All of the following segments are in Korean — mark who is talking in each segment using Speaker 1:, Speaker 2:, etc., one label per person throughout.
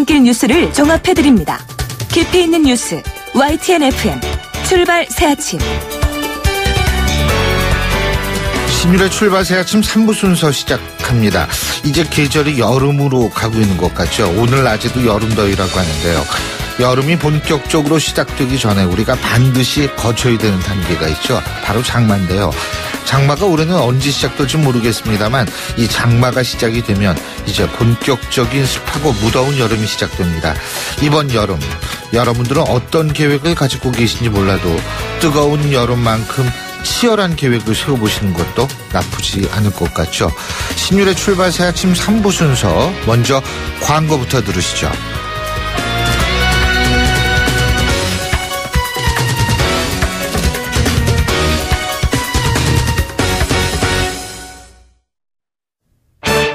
Speaker 1: 퇴근길 뉴스를 종합해드립니다. 깊이 있는 뉴스 YTN FM 출발 새아침.
Speaker 2: 신율의 출발 새아침 3부 순서 시작합니다. 이제 계절이 여름으로 가고 있는 것 같죠. 오늘 낮에도 여름더위라고 하는데요. 여름이 본격적으로 시작되기 전에 우리가 반드시 거쳐야 되는 단계가 있죠. 바로 장마인데요. 장마가 올해는 언제 시작될지 모르겠습니다만 이 장마가 시작이 되면 이제 본격적인 습하고 무더운 여름이 시작됩니다. 이번 여름 여러분들은 어떤 계획을 가지고 계신지 몰라도 뜨거운 여름만큼 치열한 계획을 세워보시는 것도 나쁘지 않을 것 같죠. 신율의 출발 새아침 3부 순서 먼저 광고부터 들으시죠.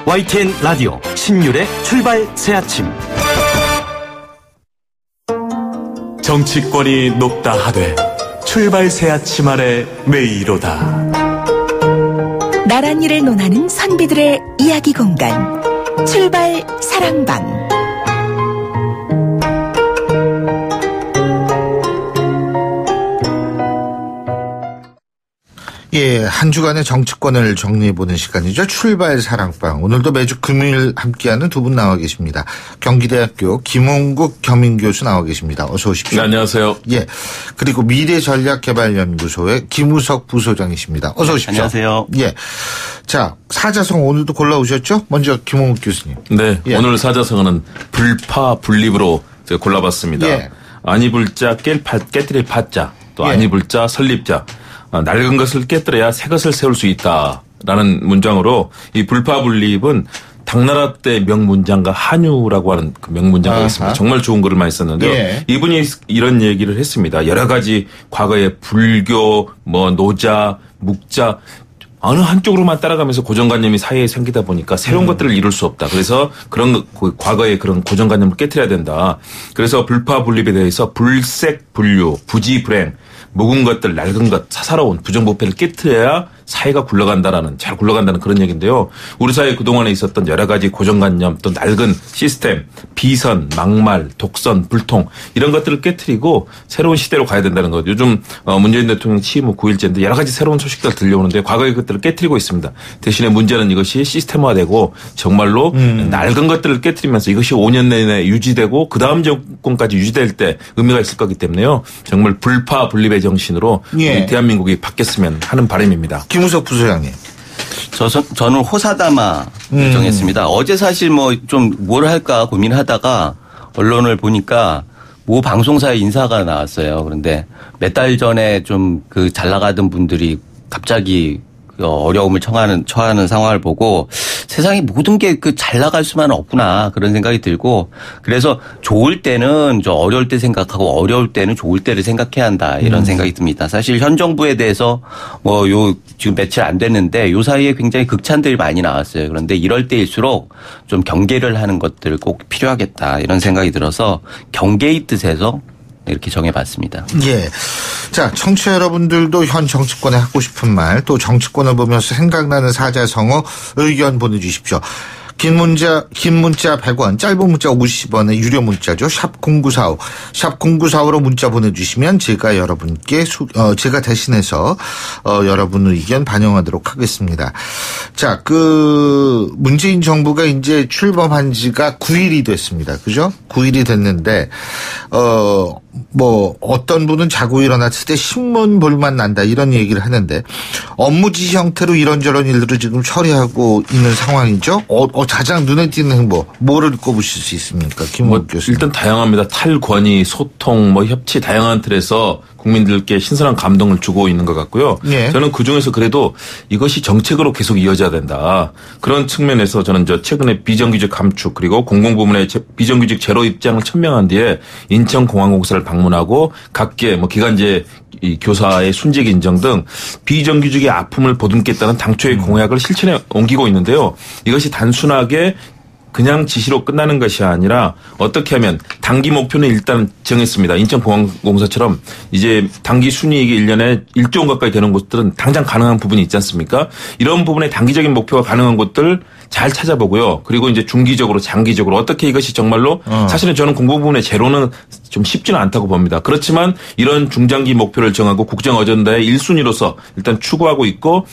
Speaker 3: YTN 라디오 신율의 출발 새아침.
Speaker 4: 정치권이 높다 하되 출발 새아침 아래 메이로다.
Speaker 1: 나란 일을 논하는 선비들의 이야기 공간 출발 사랑방.
Speaker 2: 예, 한 주간의 정치권을 정리해보는 시간이죠. 출발 사랑방. 오늘도 매주 금요일 함께하는 두 분 나와 계십니다. 경기대학교 김홍국 겸임교수 나와 계십니다. 어서 오십시오.
Speaker 5: 네, 안녕하세요.
Speaker 2: 예, 그리고 미래전략개발연구소의 김우석 부소장이십니다. 어서 오십시오.
Speaker 3: 안녕하세요.
Speaker 2: 예, 자, 사자성 오늘도 골라오셨죠? 먼저 김홍국 교수님.
Speaker 5: 네,
Speaker 2: 예.
Speaker 5: 오늘 사자성어는 불파 분립으로 제가 골라봤습니다. 예. 아니불자 깨뜨릴 파자, 또
Speaker 2: 예.
Speaker 5: 아니불자 설립자. 낡은 것을 깨뜨려야 새 것을 세울 수 있다라는 문장으로 이 불파분립은 당나라 때 명문장가 한유라고 하는 그 명문장가가 있습니다. 정말 좋은 글을 많이 썼는데요. 예. 이분이 이런 얘기를 했습니다. 여러 가지 과거에 불교, 노자, 묵자 어느 한쪽으로만 따라가면서 고정관념이 사회에 생기다 보니까 새로운 것들을 이룰 수 없다. 그래서 그런 과거의 그런 고정관념을 깨트려야 된다. 그래서 불파분립에 대해서 불색 분류, 부지불행, 묵은 것들, 낡은 것, 사사로운 부정부패를 깨트려야 사회가 잘 굴러간다는 그런 얘기인데요. 우리 사회에 그동안에 있었던 여러 가지 고정관념, 또 낡은 시스템, 비선, 막말, 독선, 불통 이런 것들을 깨트리고 새로운 시대로 가야 된다는 것. 요즘 문재인 대통령 취임 후 9일째인데 여러 가지 새로운 소식들 들려오는데 과거의 것들을 깨트리고 있습니다. 대신에 문제는 이것이 시스템화되고 정말로 낡은 것들을 깨트리면서 이것이 5년 내내 유지되고 그다음 정권까지 유지될 때 의미가 있을 거기 때문에요. 정말 불파 분립의 정신으로
Speaker 2: 예.
Speaker 5: 대한민국이 바뀌었으면 하는 바람입니다.
Speaker 2: 김우석 부소장님.
Speaker 6: 저는 호사다마 정했습니다. 어제 사실 좀 뭘 할까 고민하다가 언론을 보니까 모 방송사의 인사가 나왔어요. 그런데 몇 달 전에 좀 잘 나가던 분들이 갑자기 어려움을 처하는 상황을 보고 세상에 모든 게 잘 나갈 수만은 없구나 그런 생각이 들고 그래서 좋을 때는 어려울 때 생각하고 어려울 때는 좋을 때를 생각해야 한다 이런 생각이 듭니다. 사실 현 정부에 대해서 지금 며칠 안 됐는데 요 사이에 굉장히 극찬들이 많이 나왔어요. 그런데 이럴 때일수록 좀 경계를 하는 것들 꼭 필요하겠다 이런 생각이 들어서 경계의 뜻에서 이렇게 정해봤습니다.
Speaker 2: 예. 자, 청취자 여러분들도 현 정치권에 하고 싶은 말, 또 정치권을 보면서 생각나는 사자성어 의견 보내주십시오. 긴 문자 100원, 짧은 문자 50원의 유료 문자죠. 샵 0945. 샵 0945로 문자 보내주시면 제가 여러분께 제가 대신해서 여러분 의견 반영하도록 하겠습니다. 자, 문재인 정부가 이제 출범한 지가 9일이 됐습니다. 그죠? 9일이 됐는데 어떤 분은 자고 일어났을 때 신문 볼만 난다 이런 얘기를 하는데 업무 지시 형태로 이런저런 일들을 지금 처리하고 있는 상황이죠. 가장 눈에 띄는 행보 뭐를 꼽으실 수 있습니까? 김홍국 교수님.
Speaker 5: 일단 다양합니다. 탈권위, 소통, 협치 다양한 틀에서 국민들께 신선한 감동을 주고 있는 것 같고요. 예. 저는 그중에서 그래도 이것이 정책으로 계속 이어져야 된다. 그런 측면에서 저는 최근에 비정규직 감축 그리고 공공부문의 비정규직 제로 입장을 천명한 뒤에 인천공항공사를 방문하고 각계 기간제 교사의 순직 인정 등 비정규직의 아픔을 보듬겠다는 당초의 공약을 실천에 옮기고 있는데요. 이것이 단순하게 그냥 지시로 끝나는 것이 아니라 어떻게 하면 단기 목표는 일단 정했습니다. 인천공항공사처럼 이제 단기 순이익이 1년에 1조 원 가까이 되는 곳들은 당장 가능한 부분이 있지 않습니까? 이런 부분에 단기적인 목표가 가능한 곳들 잘 찾아보고요. 그리고 이제 중기적으로 장기적으로 어떻게 이것이 정말로 사실은 저는 공부 부분의 제로는 좀 쉽지는 않다고 봅니다. 그렇지만 이런 중장기 목표를 정하고 국정 어젠다의 1순위로서 일단 추구하고 있고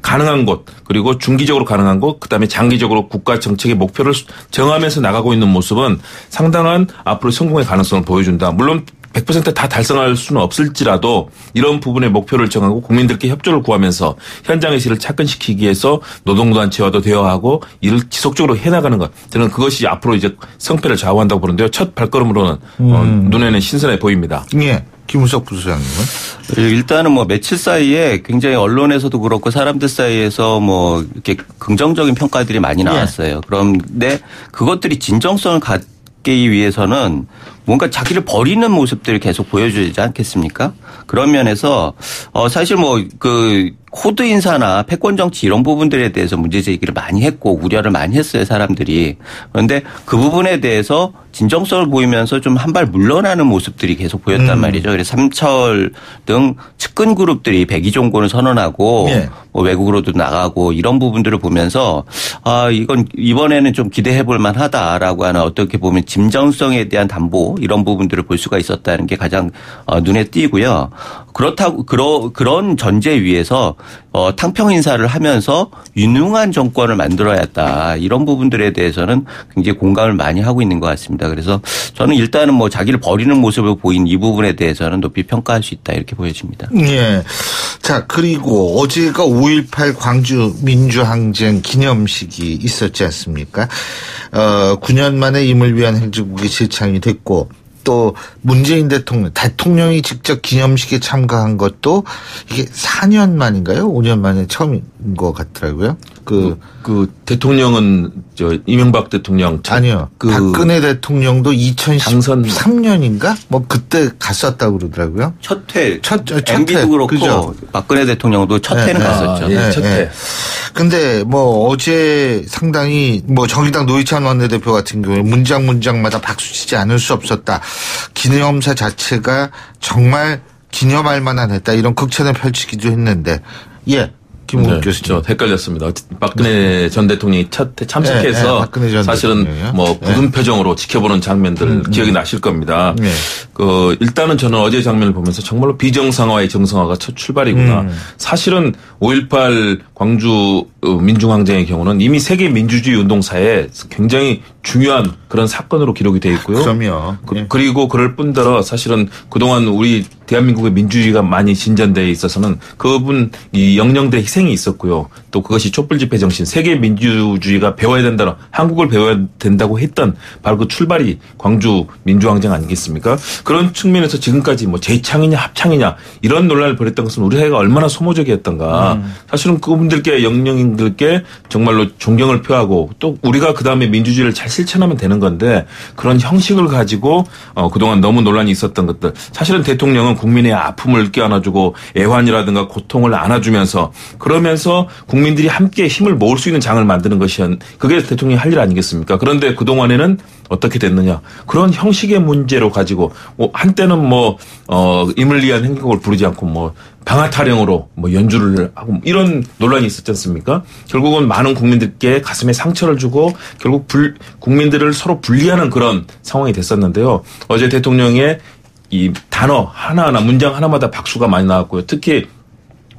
Speaker 5: 가능한 곳 그리고 중기적으로 가능한 곳 그다음에 장기적으로 국가 정책의 목표를 정하면서 나가고 있는 모습은 상당한 앞으로 성공의 가능성을 보여준다. 물론 100% 다 달성할 수는 없을지라도 이런 부분의 목표를 정하고 국민들께 협조를 구하면서 현장의 실을 착근시키기 위해서 노동단체와도 대화하고 이를 지속적으로 해나가는 것. 저는 그것이 앞으로 이제 성패를 좌우한다고 보는데요. 첫 발걸음으로는 눈에는 신선해 보입니다.
Speaker 2: 예. 김우석 부소장님은?
Speaker 6: 일단은 뭐 며칠 사이에 굉장히 언론에서도 그렇고 사람들 사이에서 뭐 이렇게 긍정적인 평가들이 많이 나왔어요. 그런데 그것들이 진정성을 갖기 위해서는 뭔가 자기를 버리는 모습들을 계속 보여주지 않겠습니까? 그런 면에서 사실 뭐 그 코드 인사나 패권 정치 이런 부분들에 대해서 문제 제기를 많이 했고 우려를 많이 했어요, 사람들이. 그런데 그 부분에 대해서 진정성을 보이면서 좀 한 발 물러나는 모습들이 계속 보였단 말이죠. 그래서 삼철 등 측근 그룹들이 백의종군을 선언하고
Speaker 2: 예.
Speaker 6: 뭐 외국으로도 나가고 이런 부분들을 보면서 이건 이번에는 좀 기대해 볼 만하다라고 하는 어떻게 보면 진정성에 대한 담보 이런 부분들을 볼 수가 있었다는 게 가장 눈에 띄고요. 그렇다고 그런 전제 위에서 탕평 인사를 하면서 유능한 정권을 만들어야 했다. 이런 부분들에 대해서는 굉장히 공감을 많이 하고 있는 것 같습니다. 그래서 저는 일단은 뭐 자기를 버리는 모습을 보인 이 부분에 대해서는 높이 평가할 수 있다. 이렇게 보여집니다.
Speaker 2: 예. 자, 그리고 어제가 5.18 광주 민주항쟁 기념식이 있었지 않습니까? 9년 만에 임을 위한 행진곡이 재창이 됐고 또 문재인 대통령이 직접 기념식에 참가한 것도 이게 4년 만인가요? 5년 만에 처음인 것 같더라고요.
Speaker 5: 그 대통령은 이명박 대통령
Speaker 2: 아니요. 박근혜 대통령도 2013년인가? 뭐 그때 갔었다고 그러더라고요.
Speaker 6: 첫 회.
Speaker 2: 첫
Speaker 6: MB도
Speaker 2: 회.
Speaker 6: 그렇고
Speaker 2: 그죠?
Speaker 6: 박근혜 대통령도 첫 회는 갔었죠.
Speaker 5: 예, 첫 회.
Speaker 2: 근데 뭐 어제 상당히 뭐 정의당 노회찬 원내대표 같은 경우에 문장마다 박수치지 않을 수 없었다. 기념사 자체가 정말 기념할 만한 했다. 이런 극찬을 펼치기도 했는데 예. 김웅 교수님.
Speaker 5: 헷갈렸습니다. 박근혜 전 대통령이 첫 참석해서
Speaker 2: 박근혜 전
Speaker 5: 사실은
Speaker 2: 대통령이요?
Speaker 5: 뭐 굳은 표정으로 지켜보는 장면들 기억이 나실 겁니다. 일단은 저는 어제 장면을 보면서 정말로 비정상화의 정상화가 첫 출발이구나. 사실은 5.18 광주 민중항쟁의 경우는 이미 세계 민주주의 운동사에 굉장히 중요한 그런 사건으로 기록이 되어 있고요.
Speaker 2: 그럼요.
Speaker 5: 그리고 그럴 뿐더러 사실은 그동안 우리 대한민국의 민주주의가 많이 진전되어 있어서는 그분 이 영령대 희생이 있었고요. 또 그것이 촛불 집회 정신, 세계 민주주의가 배워야 된다는 한국을 배워야 된다고 했던 바로 그 출발이 광주 민주항쟁 아니겠습니까? 그런 측면에서 지금까지 뭐 재창이냐 합창이냐 이런 논란을 벌였던 것은 우리 사회가 얼마나 소모적이었던가. 사실은 그분들께 영령인들께 정말로 존경을 표하고 또 우리가 그다음에 민주주의를 잘 실천하면 되는 건데 그런 형식을 가지고 그동안 너무 논란이 있었던 것들. 사실은 대통령은 국민의 아픔을 껴안아주고 애환이라든가 고통을 안아주면서 그러면서 국민들이 함께 힘을 모을 수 있는 장을 만드는 것이 그게 대통령이 할 일 아니겠습니까? 그런데 그동안에는 어떻게 됐느냐. 그런 형식의 문제로 가지고 한때는 임을 위한 행곡을 부르지 않고 방아타령으로 연주를 하고 이런 논란이 있었지 않습니까? 결국은 많은 국민들께 가슴에 상처를 주고 결국 국민들을 서로 분리하는 그런 상황이 됐었는데요. 어제 대통령의 이 단어 하나하나 문장 하나마다 박수가 많이 나왔고요. 특히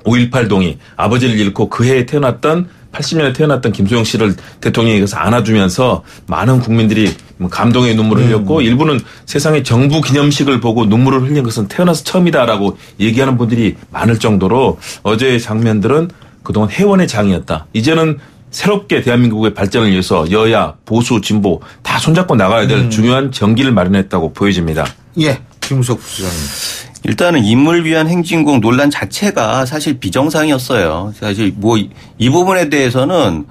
Speaker 5: 5.18동이 아버지를 잃고 그 해에 80년에 태어났던 김소영 씨를 대통령에게서 안아주면서 많은 국민들이 감동의 눈물을 흘렸고 일부는 세상의 정부 기념식을 보고 눈물을 흘린 것은 태어나서 처음이다라고 얘기하는 분들이 많을 정도로 어제의 장면들은 그동안 해원의 장이었다. 이제는 새롭게 대한민국의 발전을 위해서 여야, 보수, 진보 다 손잡고 나가야 될 중요한 전기를 마련했다고 보여집니다.
Speaker 2: 예, 김우석 부소장님.
Speaker 6: 일단은 임을 위한 행진곡 논란 자체가 사실 비정상이었어요. 사실 이 부분에 대해서는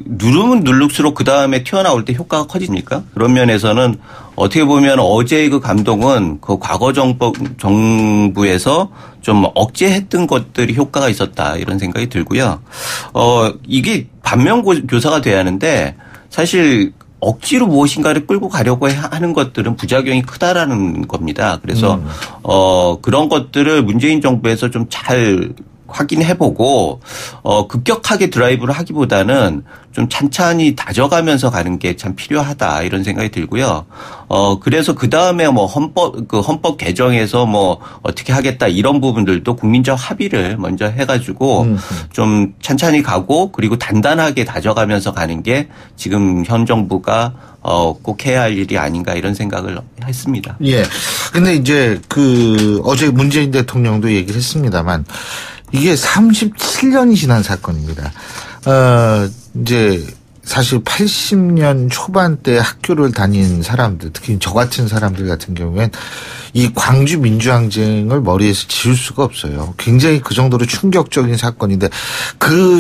Speaker 6: 누르면 누를수록 그 다음에 튀어나올 때 효과가 커집니까? 그런 면에서는 어떻게 보면 어제의 그 감동은 그 과거 정부에서 좀 억제했던 것들이 효과가 있었다 이런 생각이 들고요. 이게 반면교사가 돼야 하는데 사실 억지로 무엇인가를 끌고 가려고 하는 것들은 부작용이 크다라는 겁니다. 그래서 그런 것들을 문재인 정부에서 좀 잘 확인해보고 급격하게 드라이브를 하기보다는 좀 찬찬히 다져가면서 가는 게 참 필요하다 이런 생각이 들고요. 그래서 그 다음에 뭐 헌법 개정에서 뭐 어떻게 하겠다 이런 부분들도 국민적 합의를 먼저 해가지고 좀 찬찬히 가고 그리고 단단하게 다져가면서 가는 게 지금 현 정부가 꼭 해야 할 일이 아닌가 이런 생각을 했습니다.
Speaker 2: 예. 근데 이제 어제 문재인 대통령도 얘기를 했습니다만 이게 37년이 지난 사건입니다. 이제 사실 80년 초반대 학교를 다닌 사람들, 특히 저 같은 사람들 같은 경우엔 이 광주 민주항쟁을 머리에서 지울 수가 없어요. 굉장히 그 정도로 충격적인 사건인데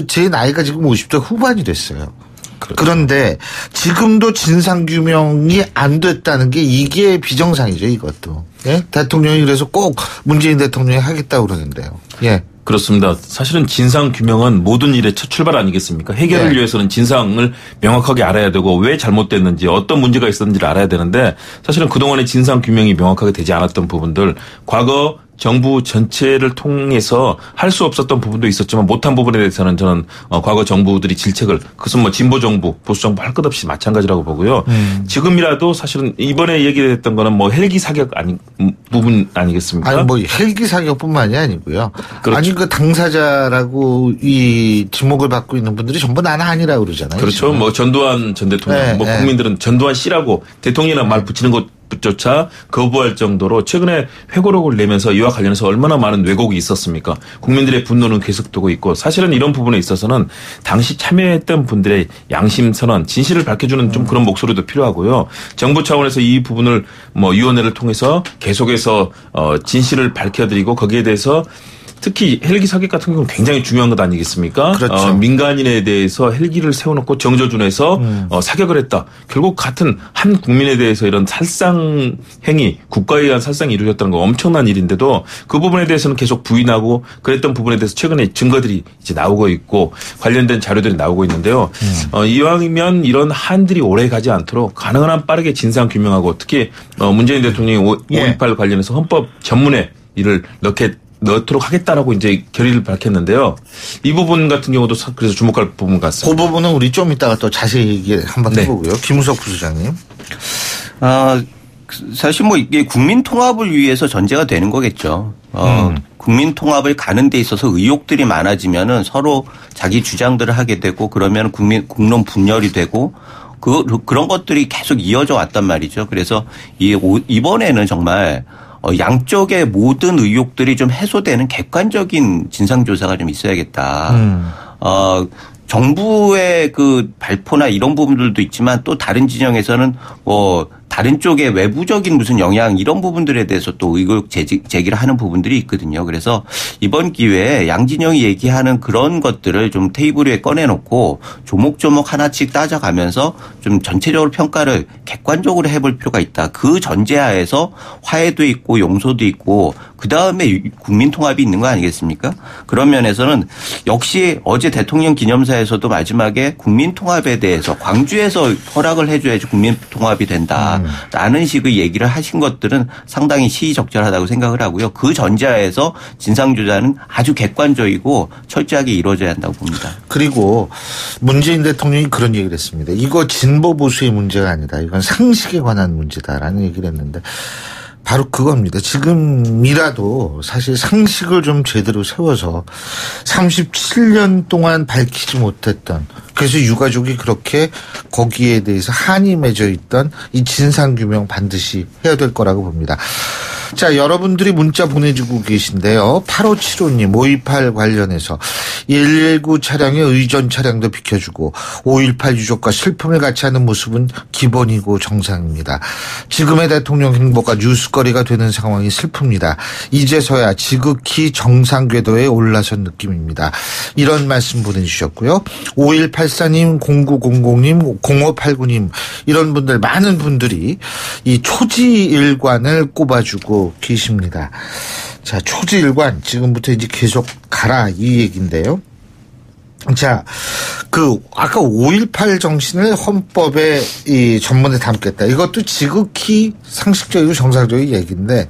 Speaker 2: 제 나이가 지금 50대 후반이 됐어요. 그런데 지금도 진상규명이 안 됐다는 게 이게 비정상이죠, 이것도. 예? 대통령이 그래서 꼭 문재인 대통령이 하겠다고 그러는데요. 예.
Speaker 5: 그렇습니다. 사실은 진상규명은 모든 일의 첫 출발 아니겠습니까? 해결을 위해서는 진상을 명확하게 알아야 되고 왜 잘못됐는지 어떤 문제가 있었는지를 알아야 되는데 사실은 그동안의 진상규명이 명확하게 되지 않았던 부분들 과거 정부 전체를 통해서 할 수 없었던 부분도 있었지만 못한 부분에 대해서는 저는 과거 정부들이 질책을 그것은 뭐 진보 정부 보수 정부 할 것 없이 마찬가지라고 보고요. 지금이라도 사실은 이번에 얘기했던 거는 뭐 헬기 사격 부분 아니겠습니까?
Speaker 2: 아니 뭐 헬기 사격뿐만이 아니고요.
Speaker 5: 그렇죠.
Speaker 2: 아니 그 당사자라고 이 지목을 받고 있는 분들이 전부 나는 아니라고 그러잖아요.
Speaker 5: 그렇죠.
Speaker 2: 지금.
Speaker 5: 뭐 전두환 전 대통령 국민들은 전두환 씨라고 대통령이라는 말 붙이는 것조차 거부할 정도로 최근에 회고록을 내면서 이와 관련해서 얼마나 많은 왜곡이 있었습니까? 국민들의 분노는 계속되고 있고 사실은 이런 부분에 있어서는 당시 참여했던 분들의 양심 선언, 진실을 밝혀주는 좀 그런 목소리도 필요하고요. 정부 차원에서 이 부분을 뭐 위원회를 통해서 계속해서 진실을 밝혀드리고 거기에 대해서 특히 헬기 사격 같은 경우는 굉장히 중요한 것 아니겠습니까?
Speaker 2: 그렇죠.
Speaker 5: 민간인에 대해서 헬기를 세워놓고 정조준해서 사격을 했다. 결국 같은 한 국민에 대해서 이런 살상 행위, 국가에 의한 살상이 이루어졌다는 건 엄청난 일인데도 그 부분에 대해서는 계속 부인하고 그랬던 부분에 대해서 최근에 증거들이 이제 나오고 있고 관련된 자료들이 나오고 있는데요. 이왕이면 이런 한들이 오래 가지 않도록 가능한 한 빠르게 진상 규명하고 특히 문재인 대통령이 5.18 관련해서 헌법 전문에 이를 넣도록 하겠다라고 이제 결의를 밝혔는데요. 이 부분 같은 경우도 그래서 주목할 부분 같습니다.
Speaker 2: 그 부분은 우리 좀 이따가 또 자세히 얘기 한번 해보고요. 김우석 부소장님.
Speaker 6: 사실 뭐 이게 국민 통합을 위해서 전제가 되는 거겠죠. 국민 통합을 가는 데 있어서 의혹들이 많아지면은 서로 자기 주장들을 하게 되고 그러면 국론 분열이 되고 그런 것들이 계속 이어져 왔단 말이죠. 그래서 이번에는 정말 양쪽의 모든 의혹들이 좀 해소되는 객관적인 진상조사가 좀 있어야겠다. 정부의 그 발표나 이런 부분들도 있지만 또 다른 진영에서는 뭐 다른 쪽의 외부적인 무슨 영향 이런 부분들에 대해서 또 의혹 제기를 하는 부분들이 있거든요. 그래서 이번 기회에 양진영이 얘기하는 그런 것들을 좀 테이블 위에 꺼내놓고 조목조목 하나씩 따져가면서 좀 전체적으로 평가를 객관적으로 해볼 필요가 있다. 그 전제하에서 화해도 있고 용서도 있고 그다음에 국민통합이 있는 거 아니겠습니까? 그런 면에서는 역시 어제 대통령 기념사에서도 마지막에 국민통합에 대해서 광주에서 허락을 해줘야지 국민통합이 된다. 라는 식의 얘기를 하신 것들은 상당히 시의적절하다고 생각을 하고요. 그 전제하에서 진상조사는 아주 객관적이고 철저하게 이루어져야 한다고 봅니다.
Speaker 2: 그리고 문재인 대통령이 그런 얘기를 했습니다. 이거 진보 보수의 문제가 아니다. 이건 상식에 관한 문제다라는 얘기를 했는데 바로 그겁니다. 지금이라도 사실 상식을 좀 제대로 세워서 37년 동안 밝히지 못했던 그래서 유가족이 그렇게 거기에 대해서 한이 맺어 있던 이 진상규명 반드시 해야 될 거라고 봅니다. 자, 여러분들이 문자 보내주고 계신데요. 8575님 5.18 관련해서 119 차량의 의전 차량도 비켜주고 5.18 유족과 슬픔을 같이 하는 모습은 기본이고 정상입니다. 지금의 대통령 행보가 뉴스거리가 되는 상황이 슬픕니다. 이제서야 지극히 정상 궤도에 올라선 느낌입니다. 이런 말씀 보내주셨고요. 5184님, 0900님, 0589님 이런 분들 많은 분들이 이 초지일관을 꼽아주고 계십니다. 자, 초지일관 지금부터 이제 계속 가라 이 얘기인데요. 자, 아까 5.18 정신을 헌법에 이 전문에 담겠다. 이것도 지극히 상식적이고 정상적인 얘기인데,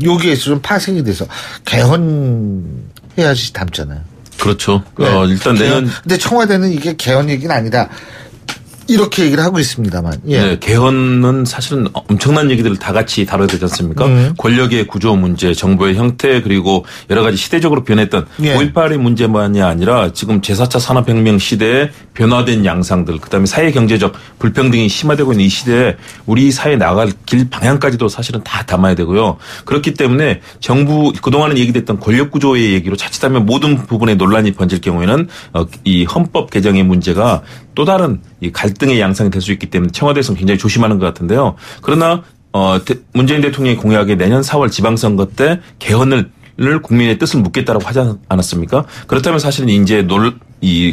Speaker 2: 여기에서 좀 파생이 돼서 개헌해야지 담잖아요.
Speaker 5: 그렇죠.
Speaker 2: 네.
Speaker 5: 일단 내년.
Speaker 2: 근데 청와대는 이게 개헌 얘기는 아니다. 이렇게 얘기를 하고 있습니다만. 예.
Speaker 5: 네, 개헌은 사실은 엄청난 얘기들을 다 같이 다뤄야 되지 않습니까? 권력의 구조 문제, 정부의 형태, 그리고 여러 가지 시대적으로 변했던 5.18의 문제만이 아니라 지금 제4차 산업혁명 시대에 변화된 양상들, 그다음에 사회 경제적 불평등이 심화되고 있는 이 시대에 우리 사회 나갈 길 방향까지도 사실은 다 담아야 되고요. 그렇기 때문에 정부 그동안은 얘기됐던 권력 구조의 얘기로 자칫하면 모든 부분에 논란이 번질 경우에는 이 헌법 개정의 문제가 또 다른 이 갈등의 양상이 될 수 있기 때문에 청와대에서는 굉장히 조심하는 것 같은데요. 그러나 문재인 대통령의 공약에 내년 4월 지방선거 때 개헌을 국민의 뜻을 묻겠다라고 하지 않았습니까? 그렇다면 사실은 이제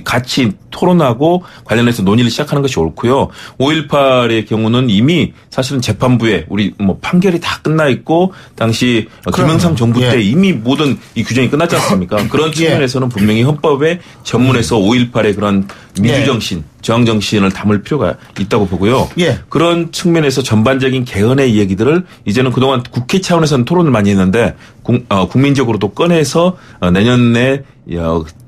Speaker 5: 같이 토론하고 관련해서 논의를 시작하는 것이 옳고요. 5.18의 경우는 이미 사실은 재판부에 우리 판결이 다 끝나 있고 당시 김영삼 정부 때 이미 모든 이 규정이 끝났지 않습니까? 그런 측면에서는 분명히 헌법에 전문에서 5.18의 그런 민주정신, 저항정신을 담을 필요가 있다고 보고요. 그런 측면에서 전반적인 개헌의 얘기들을 이제는 그동안 국회 차원에서는 토론을 많이 했는데 국민적으로도 꺼내서 내년에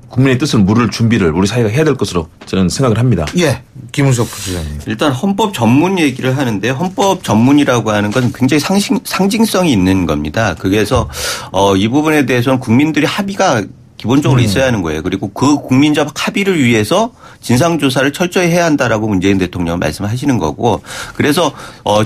Speaker 5: 국민의 뜻을 물을 준비를 우리 사회가 해야 될 것으로 저는 생각을 합니다.
Speaker 2: 예. 김은석 부소장님.
Speaker 6: 일단 헌법 전문 얘기를 하는데 헌법 전문이라고 하는 건 굉장히 상징성이 있는 겁니다. 그래서 이 부분에 대해서는 국민들이 합의가 기본적으로 있어야 하는 거예요. 그리고 그 국민적 합의를 위해서 진상조사를 철저히 해야 한다라고 문재인 대통령은 말씀하시는 거고, 그래서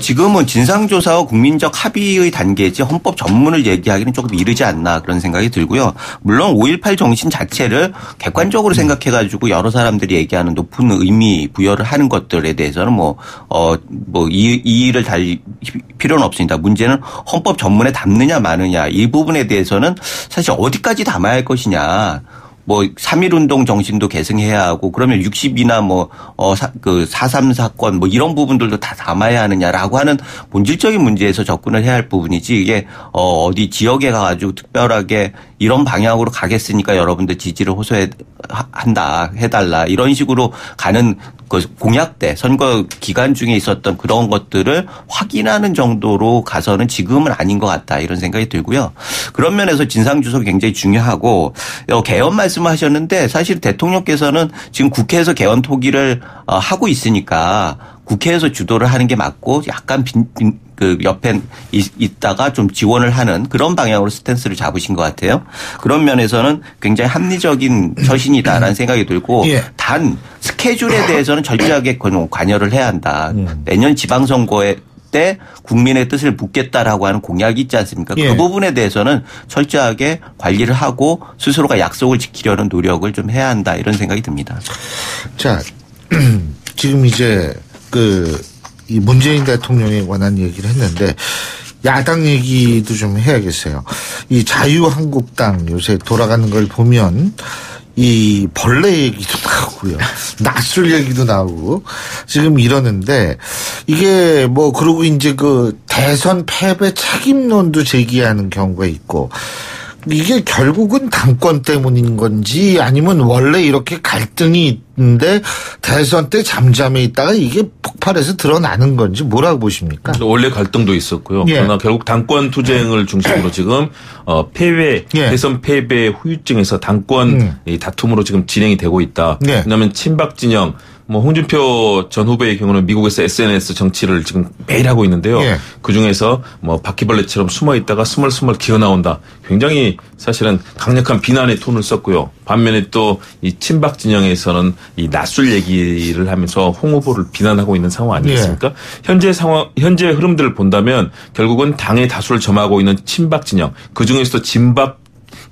Speaker 6: 지금은 진상조사와 국민적 합의의 단계지 헌법 전문을 얘기하기는 조금 이르지 않나 그런 생각이 들고요. 물론 5.18 정신 자체를 객관적으로 생각해가지고 여러 사람들이 얘기하는 높은 의미 부여를 하는 것들에 대해서는 이의를 달 필요는 없습니다. 문제는 헌법 전문에 담느냐 마느냐 이 부분에 대해서는 사실 어디까지 담아야 할 것이냐. 3.1운동 정신도 계승해야 하고 그러면 60이나 4.3 사건 이런 부분들도 다 담아야 하느냐라고 하는 본질적인 문제에서 접근을 해야 할 부분이지 이게 어디 지역에 가가지고 특별하게 이런 방향으로 가겠으니까 여러분들 지지를 해달라 이런 식으로 가는 그 공약 때 선거 기간 중에 있었던 그런 것들을 확인하는 정도로 가서는 지금은 아닌 것 같다 이런 생각이 들고요. 그런 면에서 진상조사가 굉장히 중요하고 개헌 말씀하셨는데 사실 대통령께서는 지금 국회에서 개헌 토기를 하고 있으니까 국회에서 주도를 하는 게 맞고 약간 그 옆에 있다가 좀 지원을 하는 그런 방향으로 스탠스를 잡으신 것 같아요. 그런 면에서는 굉장히 합리적인 처신이다라는 생각이 들고 단 스케줄에 대해서는 철저하게 관여를 해야 한다. 내년 지방선거에 때 국민의 뜻을 묻겠다라고 하는 공약이 있지 않습니까? 그 부분에 대해서는 철저하게 관리를 하고 스스로가 약속을 지키려는 노력을 좀 해야 한다 이런 생각이 듭니다.
Speaker 2: 자, 지금 이제 이 문재인 대통령에 관한 얘기를 했는데 야당 얘기도 좀 해야겠어요. 이 자유한국당 요새 돌아가는 걸 보면 이 벌레 얘기도 나오고요. 낯술 얘기도 나오고 지금 이러는데 이게 그러고 이제 대선 패배 책임론도 제기하는 경우가 있고 이게 결국은 당권 때문인 건지 아니면 원래 이렇게 갈등이 있는데 대선 때 잠잠해 있다가 이게 폭발해서 드러나는 건지 뭐라고 보십니까?
Speaker 5: 원래 갈등도 있었고요. 그러나 결국 당권 투쟁을 중심으로 지금 대선 패배 후유증에서 당권 다툼으로 지금 진행이 되고 있다. 왜냐하면 친박 진영 홍준표 전 후보의 경우는 미국에서 SNS 정치를 지금 매일 하고 있는데요. 그중에서 바퀴벌레처럼 숨어 있다가 스멀스멀 기어 나온다. 굉장히 사실은 강력한 비난의 톤을 썼고요. 반면에 또 이 친박 진영에서는 이 낯술 얘기를 하면서 홍 후보를 비난하고 있는 상황 아니겠습니까? 현재 흐름들을 본다면 결국은 당의 다수를 점하고 있는 친박 진영, 그중에서도 진박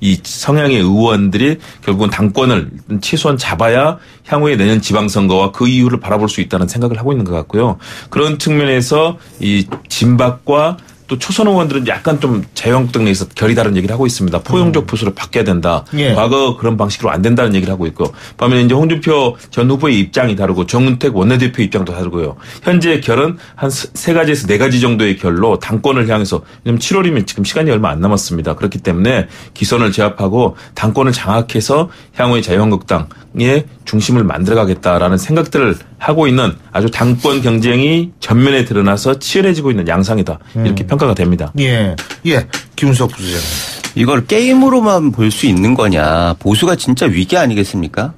Speaker 5: 이 성향의 의원들이 결국은 당권을 최소한 잡아야 향후에 내년 지방선거와 그 이유를 바라볼 수 있다는 생각을 하고 있는 것 같고요. 그런 측면에서 이 진박과 또 초선 의원들은 약간 좀 자유한국당 내에서 결이 다른 얘기를 하고 있습니다. 포용적 보수로 바뀌어야 된다. 과거 그런 방식으로 안 된다는 얘기를 하고 있고, 반면에 이제 홍준표 전 후보의 입장이 다르고 정은택 원내대표 입장도 다르고요. 현재 결은 한 3가지에서 4가지 정도의 결로 당권을 향해서, 왜냐면 7월이면 지금 시간이 얼마 안 남았습니다. 그렇기 때문에 기선을 제압하고 당권을 장악해서 향후에 자유한국당 중심을 만들어가겠다라는 생각들을 하고 있는 아주 당권 경쟁이 전면에 드러나서 치열해지고 있는 양상이다. 이렇게 평가가 됩니다.
Speaker 2: 예, 김은석 부소장.
Speaker 6: 이걸 게임으로만 볼 수 있는 거냐. 보수가 진짜 위기 아니겠습니까?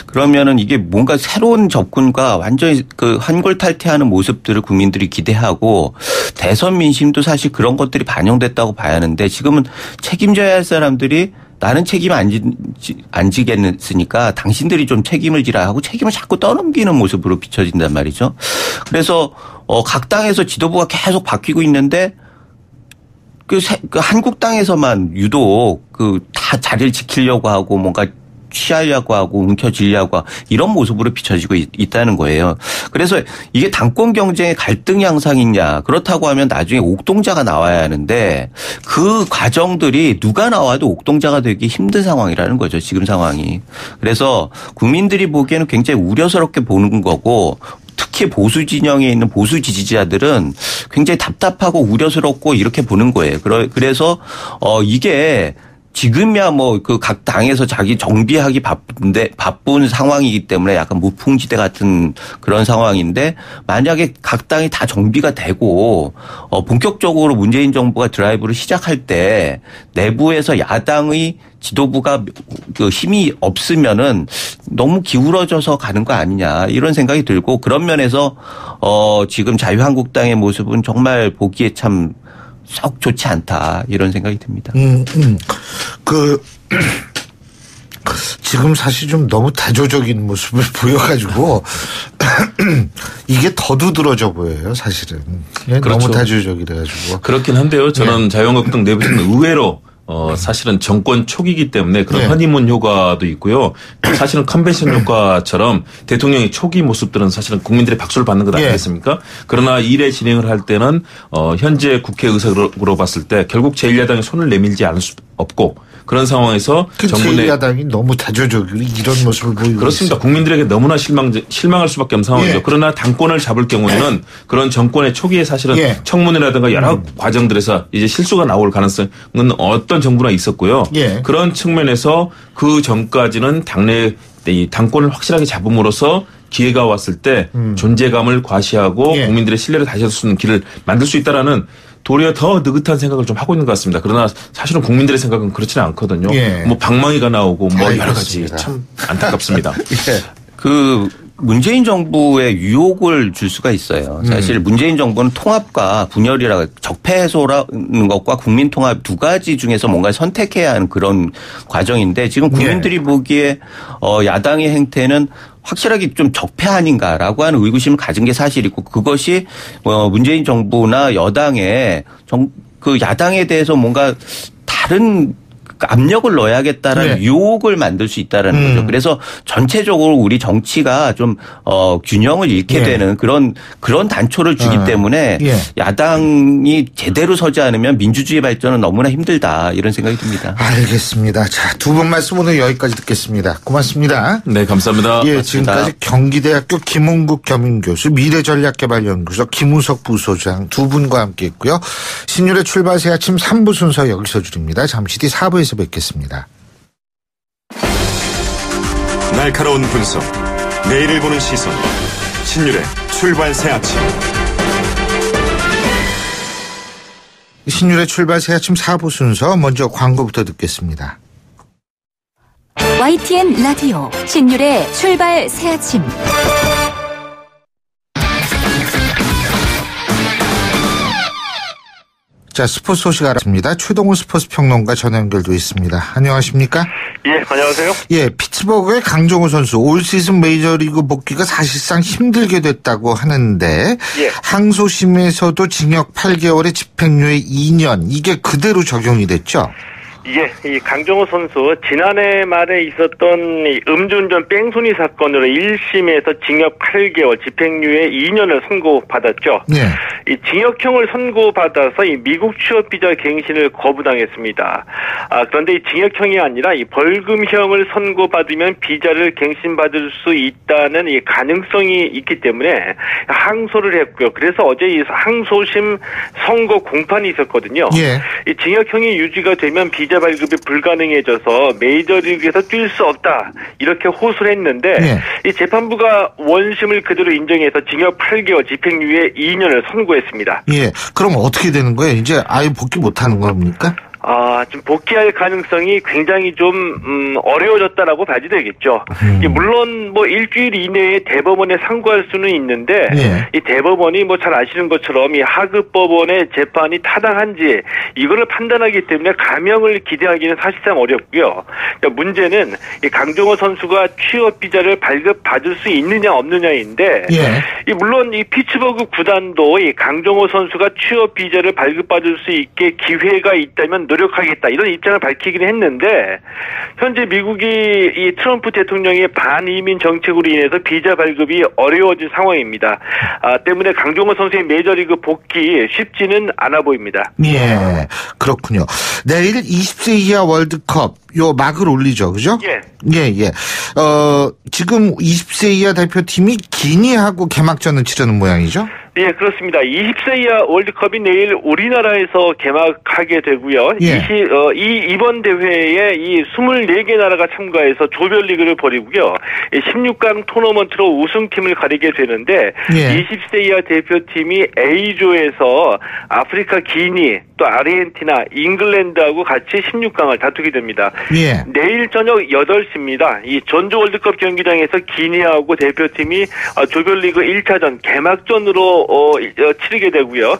Speaker 6: 그러면은 이게 뭔가 새로운 접근과 완전히 그 환골탈퇴하는 모습들을 국민들이 기대하고 대선 민심도 사실 그런 것들이 반영됐다고 봐야 하는데 지금은 책임져야 할 사람들이 나는 책임 안 지겠으니까 당신들이 좀 책임을 지라 하고 책임을 자꾸 떠넘기는 모습으로 비춰진단 말이죠. 그래서 각 당에서 지도부가 계속 바뀌고 있는데 그 한국당에서만 유독 다 자리를 지키려고 하고 뭔가 취하려고 하고 움켜쥐려고 하고 이런 모습으로 비춰지고 있다는 거예요. 그래서 이게 당권 경쟁의 갈등 양상이냐 그렇다고 하면 나중에 옥동자가 나와야 하는데 그 과정들이 누가 나와도 옥동자가 되기 힘든 상황이라는 거죠. 지금 상황이. 그래서 국민들이 보기에는 굉장히 우려스럽게 보는 거고 특히 보수 진영에 있는 보수 지지자들은 굉장히 답답하고 우려스럽고 이렇게 보는 거예요. 그래서 이게 지금이야 뭐 그 각 당에서 자기 정비하기 바쁜 상황이기 때문에 약간 무풍지대 같은 그런 상황인데 만약에 각 당이 다 정비가 되고 본격적으로 문재인 정부가 드라이브를 시작할 때 내부에서 야당의 지도부가 그 힘이 없으면은 너무 기울어져서 가는 거 아니냐 이런 생각이 들고 그런 면에서 지금 자유한국당의 모습은 정말 보기에 참 썩 좋지 않다 이런 생각이 듭니다.
Speaker 2: 지금 사실 좀 너무 대조적인 모습을 보여가지고 이게 더 두드러져 보여요 사실은.
Speaker 5: 그렇죠.
Speaker 2: 너무 대조적이래가지고.
Speaker 5: 그렇긴 한데요. 저는 자유한국당 내부에서는 의외로 사실은 정권 초기이기 때문에 그런 허니문 효과도 있고요. 사실은 컨벤션 효과처럼 대통령의 초기 모습들은 사실은 국민들의 박수를 받는 것 아니겠습니까? 그러나 일의 진행을 할 때는 현재 국회의석으로 봤을 때 결국 제1야당이 손을 내밀지 않을 수 없고 그런 상황에서 정부 내
Speaker 2: 제1야당이 너무 대조적으로 이런 모습을 보이고
Speaker 5: 그렇습니다.
Speaker 2: 있어요.
Speaker 5: 국민들에게 너무나 실망할 수밖에 없는 상황이죠. 그러나 당권을 잡을 경우에는 그런 정권의 초기에 사실은 청문회라든가 여러 과정들에서 이제 실수가 나올 가능성은 어떤 정부나 있었고요. 그런 측면에서 그 전까지는 당내 이 당권을 확실하게 잡음으로써 기회가 왔을 때 존재감을 과시하고 국민들의 신뢰를 다시 할 수 있는 길을 만들 수 있다라는 도리어 더 느긋한 생각을 좀 하고 있는 것 같습니다. 그러나 사실은 국민들의 생각은 그렇지는 않거든요. 뭐 방망이가 나오고 뭐 여러 가지 참 안타깝습니다.
Speaker 6: 그 문재인 정부에 유혹을 줄 수가 있어요. 사실 문재인 정부는 통합과 분열이라 적폐 해소라는 것과 국민 통합 두 가지 중에서 뭔가 선택해야 하는 그런 과정인데 지금 국민들이 보기에 야당의 행태는 확실하게 좀 적폐 아닌가라고 하는 의구심을 가진 게 사실이고 그것이 문재인 정부나 여당의 그 야당에 대해서 뭔가 다른 압력을 넣어야겠다라는 유혹을 만들 수 있다라는 거죠. 그래서 전체적으로 우리 정치가 좀 균형을 잃게 되는 그런 단초를 주기 때문에 야당이 제대로 서지 않으면 민주주의 발전은 너무나 힘들다 이런 생각이 듭니다.
Speaker 2: 알겠습니다. 자, 두 분 말씀 오늘 여기까지 듣겠습니다. 고맙습니다.
Speaker 5: 네, 감사합니다.
Speaker 2: 지금까지 경기대학교 김홍국 겸임교수, 미래전략개발연구소 김우석 부소장 두 분과 함께했고요. 신율의 출발새 아침 3부 순서 여기서 줄입니다. 잠시 뒤 4부에서 뵙겠습니다.
Speaker 4: 날카로운 분석, 내일을 보는 시선, 신율의 출발새 아침.
Speaker 2: 신율의 출발새 아침 4부 순서 먼저 광고부터 듣겠습니다.
Speaker 1: YTN 라디오 신율의 출발 새 아침.
Speaker 2: 자, 스포츠 소식 알아봅니다. 최동훈 스포츠 평론가 전화 연결돼 있습니다. 안녕하십니까?
Speaker 7: 예, 안녕하세요.
Speaker 2: 피츠버그의 강정호 선수 올 시즌 메이저리그 복귀가 사실상 힘들게 됐다고 하는데 항소심에서도 징역 8개월에 집행유예 2년 이게 그대로 적용이 됐죠?
Speaker 7: 이 강정호 선수 지난해 말에 있었던 음주운전 뺑소니 사건으로 1심에서 징역 8개월, 집행유예 2년을 선고받았죠. 이 징역형을 선고받아서 이 미국 취업 비자 갱신을 거부당했습니다. 그런데 이 징역형이 아니라 이 벌금형을 선고받으면 비자를 갱신받을 수 있다는 이 가능성이 있기 때문에 항소를 했고요. 그래서 어제 이 항소심 선고 공판이 있었거든요. 이 징역형이 유지가 되면 비자 비자 발급이 불가능해져서 메이저리그에서 뛸 수 없다 이렇게 호소를 했는데 이 재판부가 원심을 그대로 인정해서 징역 8개월 집행유예 2년을 선고했습니다.
Speaker 2: 예, 그럼 어떻게 되는 거예요? 이제 아예 복귀 못하는 겁니까?
Speaker 7: 좀 복귀할 가능성이 굉장히 좀 어려워졌다라고 봐야 되겠죠. 물론 뭐 일주일 이내에 대법원에 상고할 수는 있는데 이 대법원이 뭐 잘 아시는 것처럼 이 하급 법원의 재판이 타당한지 이거를 판단하기 때문에 감형을 기대하기는 사실상 어렵고요. 그러니까 문제는 이 강정호 선수가 취업 비자를 발급받을 수 있느냐 없느냐인데 이 물론 이 피츠버그 구단도 이 강정호 선수가 취업 비자를 발급받을 수 있게 기회가 있다면 노력하겠다 이런 입장을 밝히긴 했는데 현재 미국이 이 트럼프 대통령의 반이민 정책으로 인해서 비자 발급이 어려워진 상황입니다. 때문에 강정호 선수의 메이저리그 복귀 쉽지는 않아 보입니다.
Speaker 2: 예, 그렇군요. 내일 20세 이하 월드컵 요 막을 올리죠, 그죠? 예. 지금 20세 이하 대표팀이 기니하고 개막전을 치르는 모양이죠?
Speaker 7: 예, 그렇습니다. 20세 이하 월드컵이 내일 우리나라에서 개막하게 되고요. 이번 대회에 이 24개 나라가 참가해서 조별리그를 벌이고요. 16강 토너먼트로 우승팀을 가리게 되는데 20세 이하 대표팀이 A조에서 아프리카 기니, 또 아르헨티나, 잉글랜드하고 같이 16강을 다투게 됩니다. 내일 저녁 8시입니다. 이 전주 월드컵 경기장에서 기니하고 대표팀이 조별리그 1차전 개막전으로 치르게 되고요.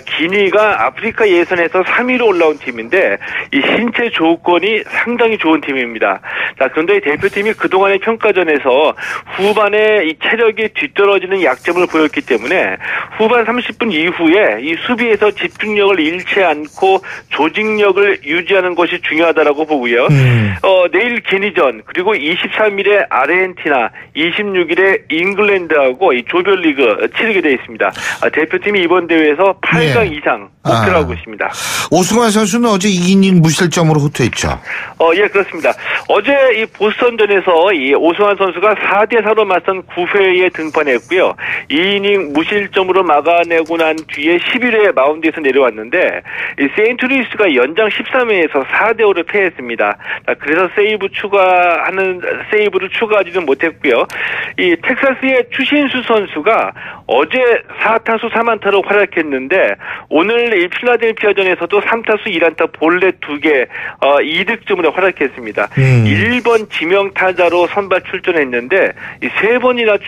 Speaker 7: 기니가 아프리카 예선에서 3위로 올라온 팀인데 이 신체 조건이 상당히 좋은 팀입니다. 자, 그런데 이 대표팀이 그동안의 평가전에서 후반에 이 체력이 뒤떨어지는 약점을 보였기 때문에 후반 30분 이후에 이 수비에서 집중력을 잃지 않고 조직력을 유지하는 것이 중요하다라고 보고요. 내일 기니전 그리고 23일에 아르헨티나, 26일에 잉글랜드하고 이 조별리그 치르게 되어 있습니다. 대표팀이 이번 대회에서 8강 이상 목표로 하고 있습니다.
Speaker 2: 오승환 선수는 어제 2이닝 무실점으로 호투했죠.
Speaker 7: 예, 그렇습니다. 어제 이 보스턴전에서 이 오승환 선수가 4대4로 맞선 9회에 등판했고요. 2이닝 무실점으로 막아내고 난 뒤에 11회 마운드에서 내려왔는데 이 세인트루이스가 연장 13회에서 4대5로 패했습니다. 그래서 세이브를 추가하지는 못했고요. 이 텍사스의 추신수 선수가 어제 4타수 3안타로 활약했는데 오늘 이 필라델피아전에서도 3타수 1안타 볼넷 2개 2득점으로 활약했습니다. 1번 지명 타자로 선발 출전했는데 3번이나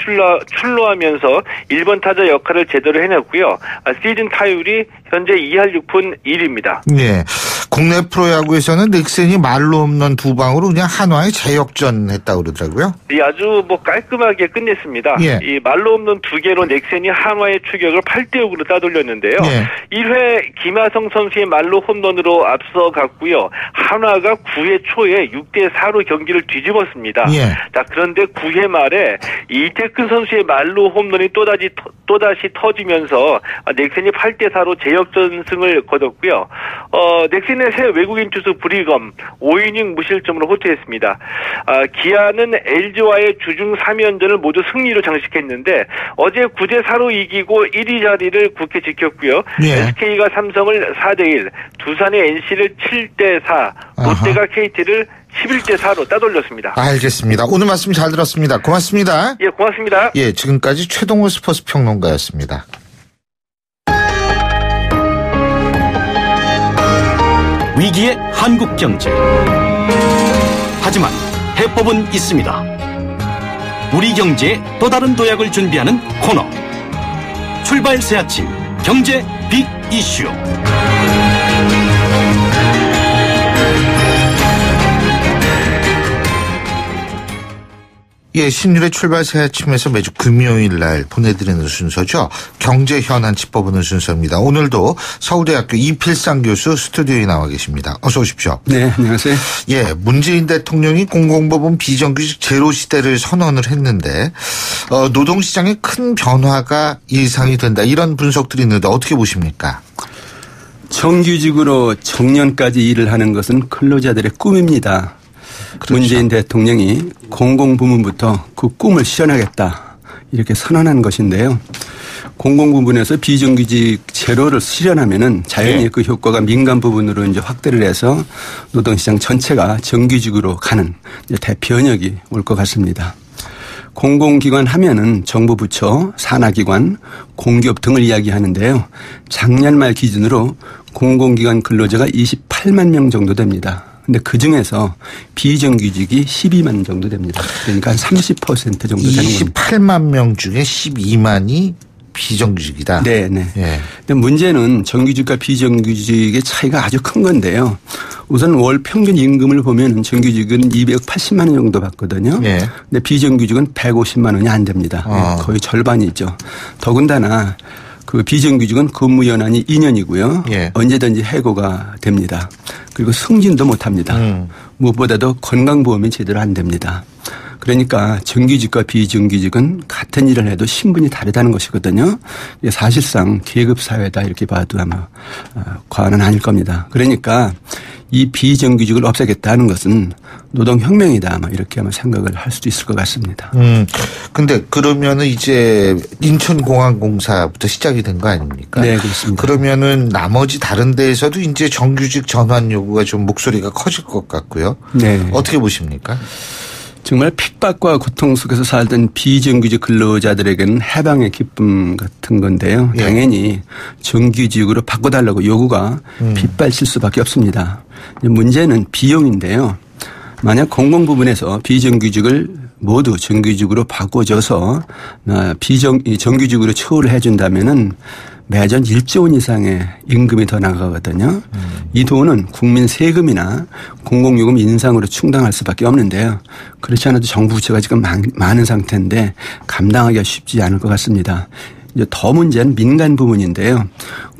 Speaker 7: 출루하면서 1번 타자 역할을 제대로 해냈고요. 시즌 타율이 현재 2할 6푼 1입니다.
Speaker 2: 네. 국내 프로야구에서는 넥센이 말로 없는 두 방으로 그냥 한화에 재역전했다고 그러더라고요.
Speaker 7: 아주 깔끔하게 끝냈습니다. 이 말로 없는 두 개로 넥센이 한화의 추격을 8대6으로 따돌렸는데요. 1회 김하성 선수의 말로 홈런으로 앞서갔고요. 한화가 9회 초에 6대4로 경기를 뒤집었습니다. 자, 그런데 9회 말에 이태근 선수의 말로 홈런이 또다시 터지면서 넥센이 8대4로 재역전승을 거뒀고요. 넥센의 새 외국인 투수 브리검 5이닝 무실점으로 호투했습니다. 기아는 LG와의 주중 3연전을 모두 승리로 장식했는데 어제 9대4로 이기고 1위 자리를 굳게 지켰고요. SK가 삼성을 4대1, 두산의 NC를 7대4, 롯데가 KT를 11대4로 따돌렸습니다.
Speaker 2: 알겠습니다. 오늘 말씀 잘 들었습니다. 고맙습니다.
Speaker 7: 예, 고맙습니다.
Speaker 2: 예, 지금까지 최동호 스포츠 평론가였습니다.
Speaker 3: 위기의 한국 경제. 하지만 해법은 있습니다. 우리 경제의 또 다른 도약을 준비하는 코너. 출발 새 아침 경제 빅 이슈.
Speaker 2: 예, 신율의 출발 새 아침에서 매주 금요일 날 보내드리는 순서죠. 경제 현안 짚어보는 순서입니다. 오늘도 서울대학교 이필상 교수 스튜디오에 나와 계십니다. 어서 오십시오.
Speaker 8: 네, 안녕하세요.
Speaker 2: 예, 문재인 대통령이 공공부문 비정규직 제로 시대를 선언을 했는데 노동시장에 큰 변화가 예상이 된다. 이런 분석들이 있는데 어떻게 보십니까?
Speaker 8: 정규직으로 정년까지 일을 하는 것은 근로자들의 꿈입니다. 그렇죠. 문재인 대통령이 공공부문부터 그 꿈을 실현하겠다 이렇게 선언한 것인데요. 공공부문에서 비정규직 제로를 실현하면은 자연히
Speaker 5: 네.
Speaker 8: 그 효과가 민간 부분으로 이제 확대를 해서 노동시장 전체가 정규직으로 가는 이제 대변혁이 올 것 같습니다. 공공기관 하면은 정부 부처, 산하기관, 공기업 등을 이야기하는데요. 작년 말 기준으로 공공기관 근로자가 28만 명 정도 됩니다. 근데 그 중에서 비정규직이 12만 정도 됩니다. 그러니까 한 30% 정도 되는 겁니다.
Speaker 2: 28만 명 중에 12만이 비정규직이다.
Speaker 8: 네, 네.
Speaker 2: 예.
Speaker 8: 근데 문제는 정규직과 비정규직의 차이가 아주 큰 건데요. 우선 월 평균 임금을 보면 정규직은 280만 원 정도 받거든요.
Speaker 2: 예.
Speaker 8: 근데 비정규직은 150만 원이 안 됩니다. 거의 절반이죠. 더군다나 그 비정규직은 근무 연한이 2년이고요.
Speaker 2: 예.
Speaker 8: 언제든지 해고가 됩니다. 그리고 승진도 못 합니다. 무엇보다도 건강보험이 제대로 안 됩니다. 그러니까 정규직과 비정규직은 같은 일을 해도 신분이 다르다는 것이거든요. 사실상 계급사회다 이렇게 봐도 아마 과언은 아닐 겁니다. 그러니까 이 비정규직을 없애겠다는 것은 노동혁명이다 아마 이렇게 아마 생각을 할 수도 있을 것 같습니다.
Speaker 2: 근데 그러면은 이제 인천공항공사부터 시작이 된 거 아닙니까?
Speaker 8: 네, 그렇습니다.
Speaker 2: 그러면은 나머지 다른 데에서도 이제 정규직 전환 요구가 좀 목소리가 커질 것 같고요.
Speaker 8: 네.
Speaker 2: 어떻게 보십니까?
Speaker 8: 정말 핍박과 고통 속에서 살던 비정규직 근로자들에게는 해방의 기쁨 같은 건데요.
Speaker 2: 예.
Speaker 8: 당연히 정규직으로 바꿔달라고 요구가 빗발칠 수밖에 없습니다. 문제는 비용인데요. 만약 공공부문에서 비정규직을 모두 정규직으로 바꿔줘서 정규직으로 처우를 해준다면은 매년 1조 원 이상의 임금이 더 나가거든요. 이 돈은 국민 세금이나 공공요금 인상으로 충당할 수밖에 없는데요. 그렇지 않아도 정부 부채가 지금 많은 상태인데 감당하기가 쉽지 않을 것 같습니다. 이제 더 문제는 민간 부분인데요.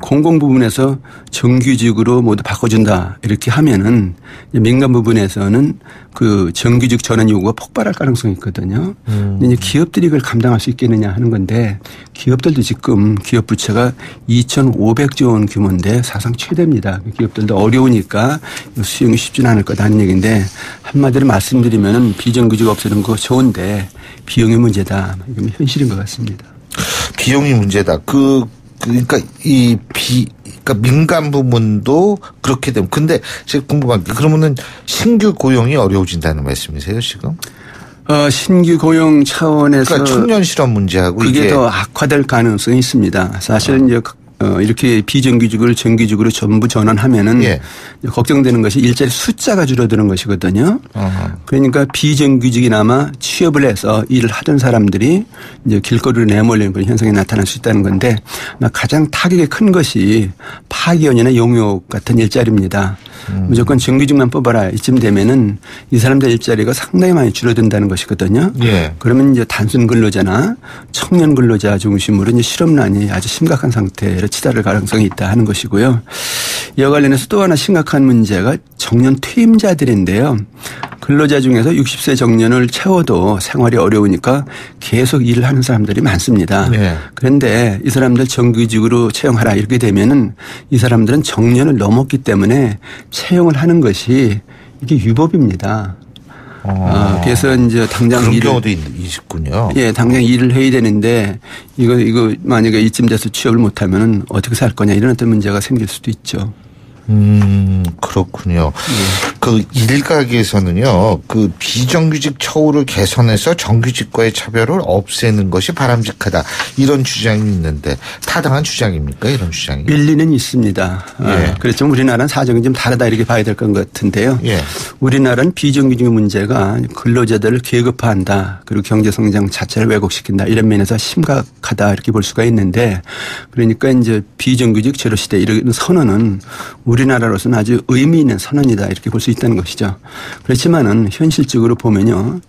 Speaker 8: 공공 부분에서 정규직으로 모두 바꿔준다 이렇게 하면은 민간 부분에서는 그 정규직 전환 요구가 폭발할 가능성이 있거든요. 이제 기업들이 이걸 감당할 수 있겠느냐 하는 건데 기업들도 지금 기업 부채가 2,500조 원 규모인데 사상 최대입니다. 기업들도 어려우니까 수용이 쉽지는 않을 거다는 얘기인데 한마디로 말씀드리면은 비정규직 없애는 거 좋은데 비용의 문제다. 이건 현실인 것 같습니다.
Speaker 2: 비용이 문제다. 그러니까 그러니까 민간 부문도 그렇게 되면. 근데 제가 궁금한 게 그러면은 신규 고용이 어려워진다는 말씀이세요, 지금?
Speaker 8: 신규 고용 차원에서.
Speaker 2: 그러니까 청년 실업 문제하고
Speaker 8: 그게
Speaker 2: 이게
Speaker 8: 더 악화될 가능성이 있습니다. 사실 이제 이렇게 비정규직을 정규직으로 전부 전환하면은
Speaker 2: 예.
Speaker 8: 걱정되는 것이 일자리 숫자가 줄어드는 것이거든요. 그러니까 비정규직이나마 취업을 해서 일을 하던 사람들이 이제 길거리로 내몰리는 그런 현상이 나타날 수 있다는 건데 가장 타격이 큰 것이 파견이나 용역 같은 일자리입니다. 무조건 정규직만 뽑아라 이쯤 되면은 이 사람들 일자리가 상당히 많이 줄어든다는 것이거든요.
Speaker 2: 예.
Speaker 8: 그러면 이제 단순 근로자나 청년 근로자 중심으로 이제 실업난이 아주 심각한 상태로 치달을 가능성이 있다 하는 것이고요. 이와 관련해서 또 하나 심각한 문제가 정년 퇴임자들인데요. 근로자 중에서 60세 정년을 채워도 생활이 어려우니까 계속 일을 하는 사람들이 많습니다.
Speaker 2: 네.
Speaker 8: 그런데 이 사람들 정규직으로 채용하라 이렇게 되면은 이 사람들은 정년을 넘었기 때문에 채용을 하는 것이 이게 위법입니다. 그래서 이제 당장
Speaker 2: 그런 경우도 있군요.
Speaker 8: 예, 당장 일을 해야 되는데 이거 만약에 이쯤 돼서 취업을 못하면은 어떻게 살 거냐 이런 어떤 문제가 생길 수도 있죠.
Speaker 2: 그렇군요.
Speaker 8: 예.
Speaker 2: 그 일각에서는요, 그 비정규직 처우를 개선해서 정규직과의 차별을 없애는 것이 바람직하다. 이런 주장이 있는데 타당한 주장입니까? 이런 주장이?
Speaker 8: 일리는 있습니다.
Speaker 2: 예.
Speaker 8: 그렇지만 우리나라는 사정이 좀 다르다 이렇게 봐야 될 것 같은데요.
Speaker 2: 예.
Speaker 8: 우리나라는 비정규직 문제가 근로자들을 계급화한다. 그리고 경제성장 자체를 왜곡시킨다. 이런 면에서 심각하다 이렇게 볼 수가 있는데 그러니까 이제 비정규직 제로 시대 이런 선언은 우리나라로서는 아주 의미 있는 선언이다 이렇게 볼 수 있다는 것이죠. 그렇지만은 현실적으로 보면요.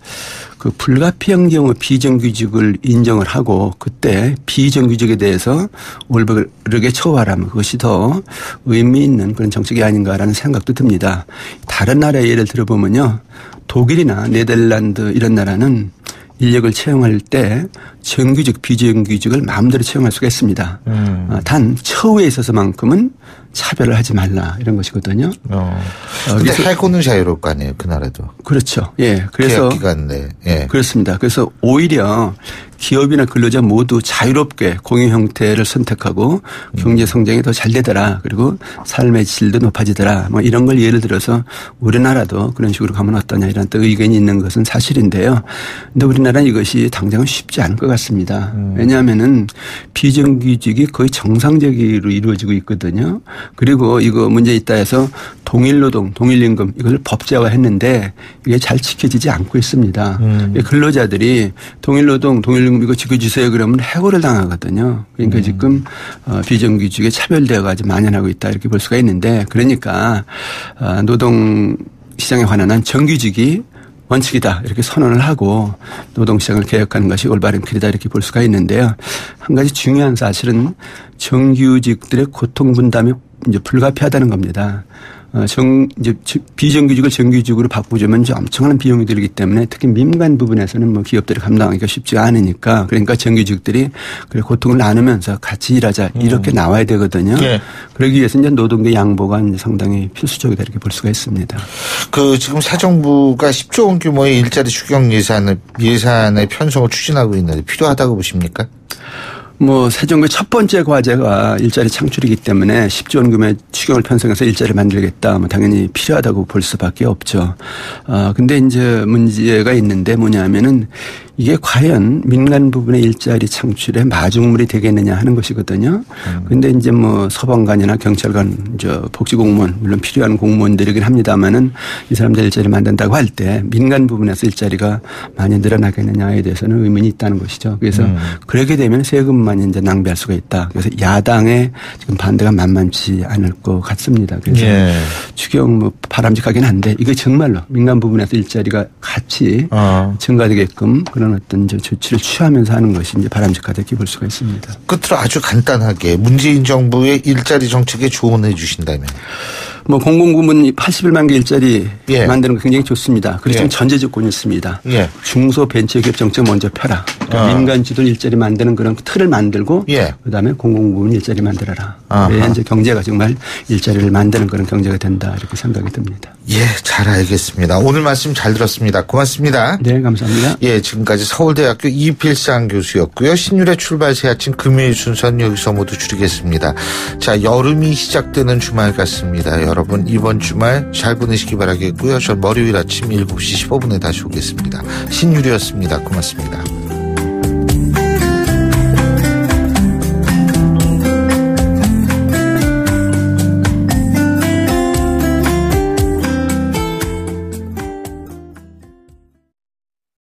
Speaker 8: 그 불가피한 경우 비정규직을 인정을 하고 그때 비정규직에 대해서 올바르게 처우하라면 그것이 더 의미 있는 그런 정책이 아닌가라는 생각도 듭니다. 다른 나라의 예를 들어보면요. 독일이나 네덜란드 이런 나라는 인력을 채용할 때 정규직, 비정규직을 마음대로 채용할 수가 있습니다. 단 처우에 있어서만큼은 차별을 하지 말라 이런 것이거든요.
Speaker 2: 근데 해고는 자유로울 거 아니에요, 그 나라도.
Speaker 8: 그렇죠. 예. 그래서
Speaker 2: 계약 기간 내. 예.
Speaker 8: 그렇습니다. 그래서 오히려 기업이나 근로자 모두 자유롭게 공유 형태를 선택하고 경제 성장이 더 잘 되더라. 그리고 삶의 질도 높아지더라. 뭐 이런 걸 예를 들어서 우리나라도 그런 식으로 가면 어떠냐 이런 또 의견이 있는 것은 사실인데요. 근데 우리나라는 이것이 당장은 쉽지 않을 것 같습니다. 왜냐하면은 비정규직이 거의 정상적으로 이루어지고 있거든요. 그리고 이거 문제 있다 해서 동일노동, 동일임금 이걸 법제화했는데 이게 잘 지켜지지 않고 있습니다. 근로자들이 동일노동, 동일임금 이거 지켜주세요 그러면 해고를 당하거든요. 그러니까 지금 비정규직에 차별되어 가지고 만연하고 있다 이렇게 볼 수가 있는데 그러니까 노동시장에 관한 정규직이 원칙이다 이렇게 선언을 하고 노동시장을 개혁하는 것이 올바른 길이다 이렇게 볼 수가 있는데요. 한 가지 중요한 사실은 정규직들의 고통 분담이 이제 불가피하다는 겁니다. 이제 비정규직을 정규직으로 바꾸자면 이제 엄청난 비용이 들기 때문에 특히 민간 부분에서는 뭐 기업들이 감당하기가 쉽지가 않으니까 그러니까 정규직들이 그래 고통을 나누면서 같이 일하자 이렇게 나와야 되거든요. 네. 그러기 위해서 이제 노동계 양보가 이제 상당히 필수적이다 이렇게 볼 수가 있습니다.
Speaker 2: 지금 새 정부가 10조 원 규모의 일자리 추경 예산의 편성을 추진하고 있는데 필요하다고 보십니까?
Speaker 8: 새 정부의 첫 번째 과제가 일자리 창출이기 때문에 10조 원 규모의 추경을 편성해서 일자리를 만들겠다. 당연히 필요하다고 볼 수밖에 없죠. 근데 이제 문제가 있는데 뭐냐면은 이게 과연 민간 부분의 일자리 창출에 마중물이 되겠느냐 하는 것이거든요. 근데 이제 소방관이나 경찰관, 복지공무원, 물론 필요한 공무원들이긴 합니다만은 이 사람들 일자리 만든다고 할 때 민간 부분에서 일자리가 많이 늘어나겠느냐에 대해서는 의문이 있다는 것이죠. 그래서 그러게 되면 세금만 이제 낭비할 수가 있다. 그래서 야당의 지금 반대가 만만치 않을 것 같습니다. 그래서 추경 바람직하긴 한데 이게 정말로 민간 부분에서 일자리가 같이 증가되게끔 그런 어떤 조치를 취하면서 하는 것이 이제 바람직하다 이렇게 볼 수가 있습니다.
Speaker 2: 끝으로 아주 간단하게 문재인 정부의 일자리 정책에 조언해 주신다면?
Speaker 8: 공공부문 81만 개 일자리 만드는 거 굉장히 좋습니다. 그렇지만 전제 조건이 있습니다. 중소벤처기업 정책 먼저 펴라. 그러니까 민간주도 일자리 만드는 그런 틀을 만들고 그다음에 공공부문 일자리 만들어라. 그래야 이제 경제가 정말 일자리를 만드는 그런 경제가 된다 이렇게 생각이 듭니다.
Speaker 2: 잘 알겠습니다. 오늘 말씀 잘 들었습니다. 고맙습니다.
Speaker 8: 네, 감사합니다.
Speaker 2: 지금까지 서울대학교 이필상 교수였고요. 신율의 출발 새 아침 금요일 순서는 여기서 모두 줄이겠습니다. 자, 여름이 시작되는 주말 같습니다. 여러분 이번 주말 잘 보내시기 바라겠고요. 전 월요일 아침 7시 15분에 다시 오겠습니다. 신율이었습니다. 고맙습니다.